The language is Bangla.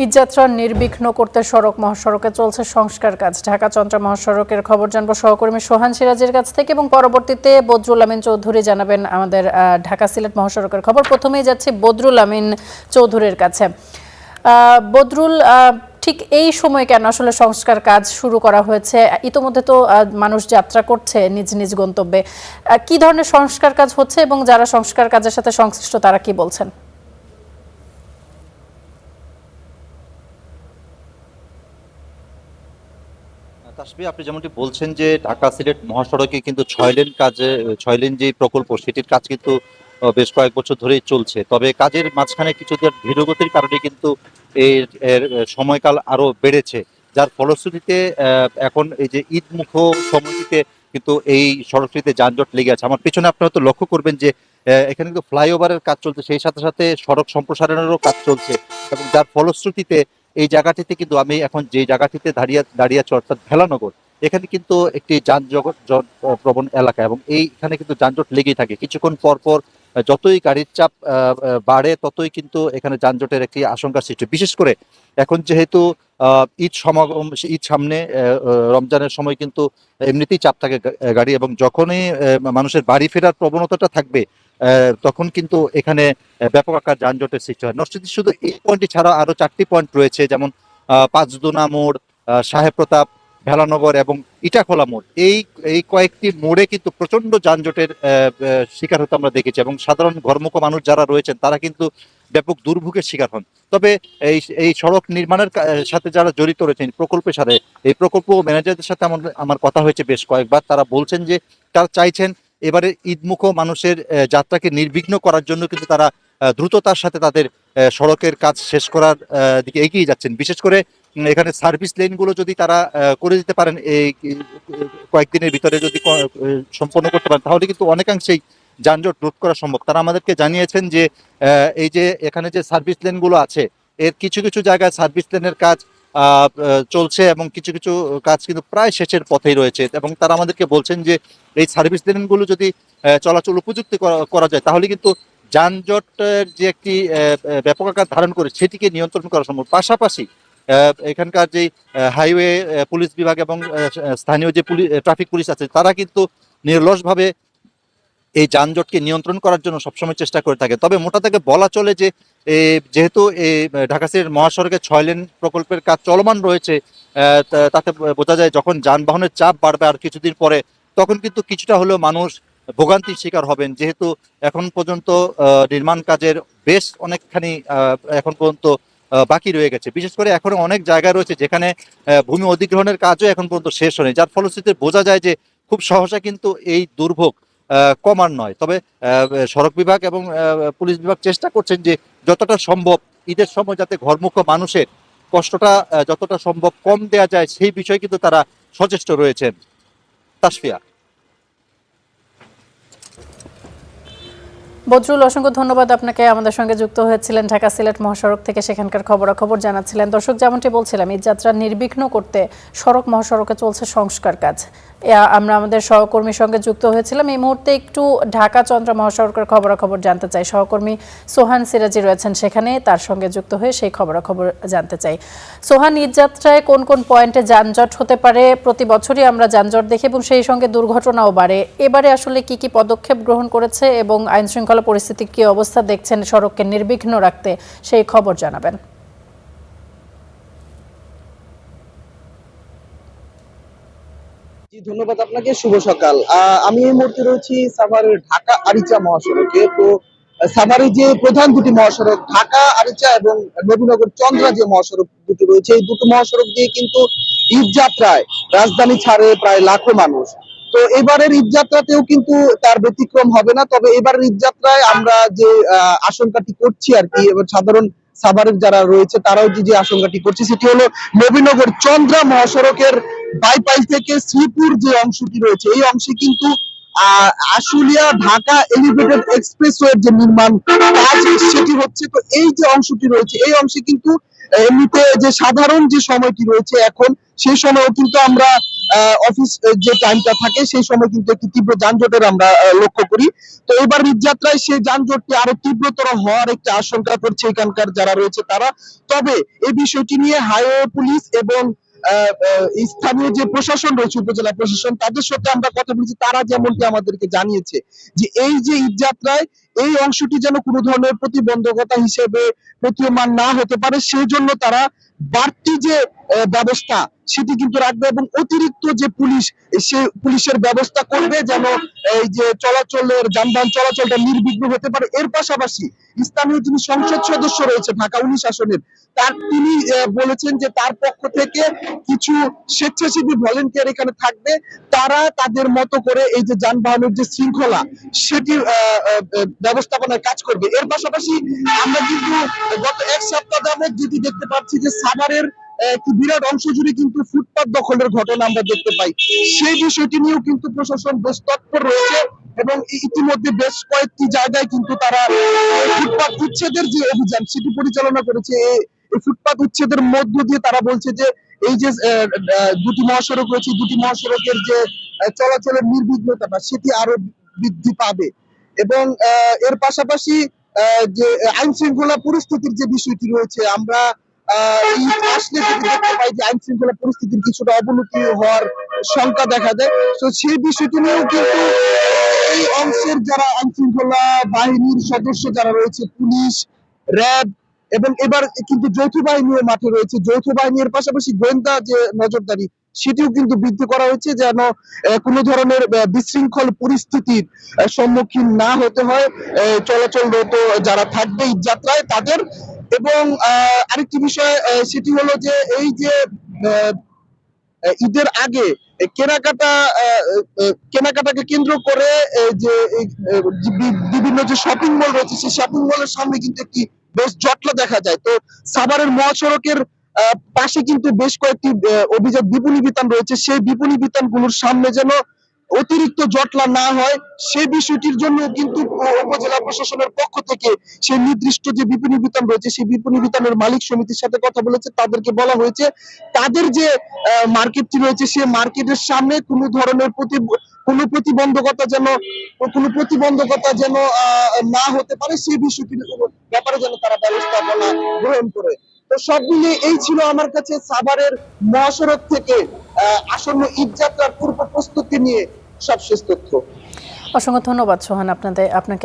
ঈদযাত্রা নির্বিঘ্ন করতে সড়ক মহাসড়কে চলছে সংস্কার কাজ। ঢাকা চন্দ্রা মহাসড়কের খবর জানবো সহকর্মী সোহান সিরাজের কাছ থেকে এবং পরবর্তীতে বদরুল আমিন চৌধুরী জানাবেন আমাদের ঢাকা সিলেট মহাসড়কের খবর। প্রথমেই যাচ্ছি বদরুল আমিন চৌধুরীর কাছে। বদরুল, ঠিক এই সময় কেন আসলে সংস্কার কাজ শুরু করা হয়েছে? ইতোমধ্যে তো মানুষ যাত্রা করছে নিজ নিজ গন্তব্যে। কি ধরনের সংস্কার কাজ হচ্ছে এবং যারা সংস্কার কাজের সাথে সংশ্লিষ্ট তারা কি বলছেন? তাসবিহ, আপনি যেমনটি বলছেন যে ঢাকা সিলেট মহাসড়কে কিন্তু 6 লেন যে প্রকল্প সেটির কাজ কিন্তু বেশ কয়েক বছর ধরেই চলছে। তবে কাজের মাঝখানে কিছু ধীরগতির কারণে কিন্তু এর সময়কাল আরো বেড়েছে, যার ফলশ্রুতিতে এখন এই যে ঈদমুখ সময়টিতে কিন্তু এই সড়কটিতে যানজট লেগে আছে। আমার পেছনে আপনারা তো লক্ষ্য করবেন যে এখানে কিন্তু ফ্লাইওভারের কাজ চলছে, সেই সাথে সাথে সড়ক সম্প্রসারণেরও কাজ চলছে, এবং যার ফলশ্রুতিতে এই জায়গাটিতে কিন্তু আমি এখন যে জায়গাটিতে দাঁড়িয়ে আছি অর্থাৎ ভেলানগর, এখানে কিন্তু একটি যানজট প্রবণ এলাকা, এবং এইখানে কিন্তু যানজট লেগেই থাকে। কিছুক্ষণ পর পর যতই গাড়ির চাপ বাড়ে ততই কিন্তু এখানে যানজটের একটি আশঙ্কা সৃষ্টি। বিশেষ করে এখন যেহেতু ঈদ সমাগম, ঈদ সামনে, রমজানের সময় কিন্তু এমনিতেই চাপ থাকে গাড়ি, এবং যখনই মানুষের বাড়ি ফেরার প্রবণতাটা থাকবে তখন কিন্তু এখানে ব্যাপক আকার যানজটের সৃষ্টি হয়। নরসিংদী শুধু এই পয়েন্টটি ছাড়া আরো 4টি পয়েন্ট রয়েছে, যেমন পাঁচদোনা মোড়, সাহেব প্রতাপ, ভেলানগর এবং ইটাখোলা মোড়। এই কয়েকটি মোড়ে কিন্তু প্রচন্ড যানজটের শিকার হতে আমরা দেখেছি, এবং সাধারণ ঘরমুখ মানুষ যারা রয়েছেন তারা কিন্তু ব্যাপক দুর্ভোগের শিকার হন। তবে এই সড়ক নির্মাণের সাথে যারা জড়িত রয়েছেন প্রকল্পের সাথে, এই প্রকল্প ম্যানেজারদের সাথে আমার কথা হয়েছে বেশ কয়েকবার। তারা বলছেন যে তারা চাইছেন এবারে ঈদমুখ মানুষের যাত্রাকে নির্বিঘ্ন করার জন্য কিন্তু তারা দ্রুততার সাথে তাদের সড়কের কাজ শেষ করার দিকে এগিয়ে যাচ্ছেন। বিশেষ করে এখানে সার্ভিস লেনগুলো যদি তারা করে দিতে পারেন, এই কয়েকদিনের ভিতরে যদি সম্পন্ন করতে পারেন, তাহলে কিন্তু অনেকাংশেই যানজট রোধ করা সম্ভব। তারা আমাদেরকে জানিয়েছেন যে এই যে এখানে যে সার্ভিস লেনগুলো আছে, এর কিছু কিছু জায়গায় সার্ভিস লেনের কাজ চলছে, এবং কিছু কিছু কাজ কিন্তু প্রায় শেষের পথেই রয়েছে, এবং তারা আমাদেরকে বলছেন যে এই সার্ভিস লেনগুলো যদি চলাচল উপযুক্ত করা যায়, তাহলে কিন্তু যানজটের যে একটি ব্যাপক আকার ধারণ করে সেটিকে নিয়ন্ত্রণ করা সম্ভব। পাশাপাশি এখানকার যে হাইওয়ে পুলিশ বিভাগ এবং স্থানীয় যে ট্রাফিক পুলিশ আছে, তারা কিন্তু নিরলসভাবে এই যানজটকে নিয়ন্ত্রণ করার জন্য সবসময় চেষ্টা করে থাকে। তবে মোটা থেকে বলা চলে যে যেহেতু এই ঢাকা সিলেট মহাসড়কের 6 লেন প্রকল্পের কাজ চলমান রয়েছে, তাতে বোঝা যায় যখন যানবাহনের চাপ বাড়বে আর কিছুদিন পরে, তখন কিন্তু কিছুটা হলেও মানুষ ভোগান্তির শিকার হবেন, যেহেতু এখন পর্যন্ত নির্মাণ কাজের বেশ অনেকখানি এখন পর্যন্ত বাকি রয়ে গেছে। বিশেষ করে এখনো অনেক জায়গা রয়েছে যেখানে ভূমি অধিগ্রহণের কাজও এখন পর্যন্ত শেষ হয়নি, যার ফলশ্রুতিতে বোঝা যায় যে খুব সহসা কিন্তু এই দুর্ভোগ কমার নয়। তবে সড়ক বিভাগ এবং পুলিশ বিভাগ চেষ্টা করছেন যে যতটা সম্ভব ঈদের সময় যাতে ঘরমুখ মানুষের কষ্টটা যতটা সম্ভব কম দেয়া যায়, সেই বিষয়ে কিন্তু তারা সচেষ্ট রয়েছেন। তাসফিয়া। বদরুল, অসংখ্য ধন্যবাদ আপনাকে। আমাদের সঙ্গে যুক্ত হয়েছিলেন ঢাকা সিলেট মহাসড়ক থেকে, সেখানকার খবরাখবর জানাচ্ছিলেন। দর্শক, যেমনটি বলছিলাম, ঈদযাত্রা নির্বিঘ্ন করতে সড়ক মহাসড়কে চলছে সংস্কার কাজ। আমরা আমাদের সহকর্মীর সঙ্গে যুক্ত হয়েছিলাম। এই মুহূর্তে একটু ঢাকা চন্দ্রা মহাসড়কের খবরাখবর জানতে চাই। সহকর্মী সোহান সিরাজি রয়েছেন সেখানে, তার সঙ্গে যুক্ত হয়ে সেই খবরাখবর জানতে চাই। সোহান, ঈদযাত্রায় কোন কোন পয়েন্টে যানজট হতে পারে? প্রতি বছরই আমরা যানজট দেখি এবং সেই সঙ্গে দুর্ঘটনাও বাড়ে। এবারে আসলে কি কি পদক্ষেপ গ্রহণ করেছে এবং আইন শৃঙ্খলা পরিস্থিতির কি অবস্থা দেখছেন সড়ককে নির্বিঘ্ন রাখতে, সেই খবর জানাবেন। ধন্যবাদ আপনাকে। শুভ সকাল। আমি এই মুহূর্তে রয়েছি সাভারের ঢাকা আরিচা মহাসড়কে। তো সাভারের যে প্রধান দুটি মহাসড়ক ঢাকা আরিচা এবং নবীনগর চন্দ্রা যে মহাসড়ক দুটি রয়েছে, এই দুটো মহাসড়ক দিয়ে কিন্তু ঈদ যাত্রায় রাজধানী ছাড়ে প্রায় লাখো মানুষ। তো এবারের ঈদ যাত্রাতেও কিন্তু তার ব্যতিক্রম হবে না। তবে এবারের ঈদ যাত্রায় আমরা যে আশঙ্কাটি করছি আর কি, এবার সাধারণ সাভারের যারা রয়েছে তারাও যে আশঙ্কাটি করছে, সেটি হলো নবীনগর চন্দ্রা মহাসড়কের বাইপাইল থেকে শ্রীপুর যে অংশটি রয়েছে, এই অংশে কিন্তু আশুলিয়া ঢাকা এলিভেটেড এক্সপ্রেসওয়ের যে নির্মাণ কাজ সেটি হচ্ছে। তো এই যে অংশটি রয়েছে, এই অংশে কিন্তু এমনিতে যে সাধারণ যে সময়টি রয়েছে এখন, সেই সময়ও কিন্তু আমরা অফিস যে টাইমটা থাকে সেই সময় কিন্তু একটি তীব্র যানজটের আমরা লক্ষ্য করি। তো এবার ঈদযাত্রায় সেই যানজটটি আরো তীব্রতর হওয়ার একটা আশঙ্কা করছে এখানকার যারা রয়েছে তারা। তবে এই বিষয়টি নিয়ে হাইওয়ে পুলিশ এবং স্থানীয় যে প্রশাসন রয়েছে, উপজেলা প্রশাসন, তাদের সাথে আমরা কথা বলেছি। তারা যেমনটি আমাদেরকে জানিয়েছে যে এই যে ঈদযাত্রায় এই অংশটি যেন কোনো ধরনের প্রতিবন্ধকতা হিসেবে প্রতীয়মান না হতে পারে, সেই জন্য তারা বাড়তি যে ব্যবস্থা সেটি কিন্তু রাখবে এবং অতিরিক্ত যে পুলিশ, সে পুলিশের ব্যবস্থা করবে যেন এই যে চলাচলের যানবাহন চলাচলটা নির্বিঘ্ন হতে পারে। এর পাশাপাশি স্থানীয় যিনি সংসদ সদস্য রয়েছে ঢাকা 19 আসনের, তিনি বলেছেন যে তার পক্ষ থেকে কিছু স্বেচ্ছাসেবী ভলেন্টিয়ার এখানে থাকবে, তারা তাদের মতো করে এই যে যানবাহনের যে শৃঙ্খলা সেটির ব্যবস্থাপনায় কাজ করবে। এর পাশাপাশি আমরা কিন্তু গত এক সপ্তাহ যাবত যেটি দেখতে পাচ্ছি যে সাভারের একটি বিরাট অংশ জুড়ে কিন্তু ফুটপাত দখলের ঘটনা আমরা দেখতে পাই। সেই বিষয়টি নিয়েও কিন্তু প্রশাসন বেশ তৎপর রয়েছে এবং ইতিমধ্যে বেশ কয়েকটি জায়গায় কিন্তু তারা ফুটপাত উচ্ছেদের যে অভিযান সেটি পরিচালনা করেছে। এই ফুটপাত উচ্ছেদের মধ্য দিয়ে তারা বলছে যে এই যে দুটি মহাসড়ক রয়েছে, দুটি মহাসড়কের যে চলাচলের নির্বিঘ্নতা সেটি আরো বৃদ্ধি পাবে এবং এর পাশাপাশি যে আইন শৃঙ্খলা পরিস্থিতির যে বিষয়টি রয়েছে, আমরা ঈদ আসলে যদি দেখতে পাই যে আইন শৃঙ্খলা পরিস্থিতির কিছুটা অবনতি হওয়ার শঙ্কা দেখা দেয়। তো সেই বিষয়টি নিয়েও কিন্তু এই অংশের যারা আইন শৃঙ্খলা বাহিনীর সদস্য যারা রয়েছে, পুলিশ, র্যাব এবং এবার কিন্তু যৌথ বাহিনীও মাঠে রয়েছে। যৌথ বাহিনীর পাশাপাশি গোয়েন্দা যে নজরদারি সেটিও কিন্তু বৃদ্ধি করা হয়েছে যেন কোনো ধরনের বিশৃঙ্খল পরিস্থিতির সম্মুখীন না হতে হয় চলাচলরত যারা থাকবে ঈদ যাত্রায় তাদের। এবং আরেকটি বিষয় সেটি হলো যে এই যে ঈদের আগে কেনাকাটা কেনাকাটাকে কেন্দ্র করে যে বিভিন্ন যে শপিং মল রয়েছে সেই শপিং মলের সামনে কিন্তু একটি বেশ জটলা দেখা যায়। তো সাভারের মহাসড়কের পাশে কিন্তু বেশ কয়েকটি অভিজাত বিপণী বিতান রয়েছে, সেই বিপণী বিতান গুলোর সামনে যেন অতিরিক্ত জটলা না হয় সেই বিষয়টির জন্য কিন্তু উপজেলা প্রশাসনের পক্ষ থেকে সেই নির্দিষ্ট যে বিপণী বিতান রয়েছে সেই বিপণী বিতানের মালিক সমিতির সাথে কথা বলেছে। তাদেরকে বলা হয়েছে তাদের যে মার্কেটটি রয়েছে সেই মার্কেটের সামনে কোনো ধরনের প্রতিবন্ধকতা যেন না হতে পারে, সেই বিষয়টির ব্যাপারে যেন তারা ব্যবস্থাপনা গ্রহণ করে। তো সব মিলিয়ে এই ছিল আমার কাছে সাভারের মহাসড়ক থেকে আসন্ন ঈদ যাত্রার পূর্ব প্রস্তুতি নিয়ে সবশেষ তথ্য। অসংখ্য ধন্যবাদ সোহান আপনাকে।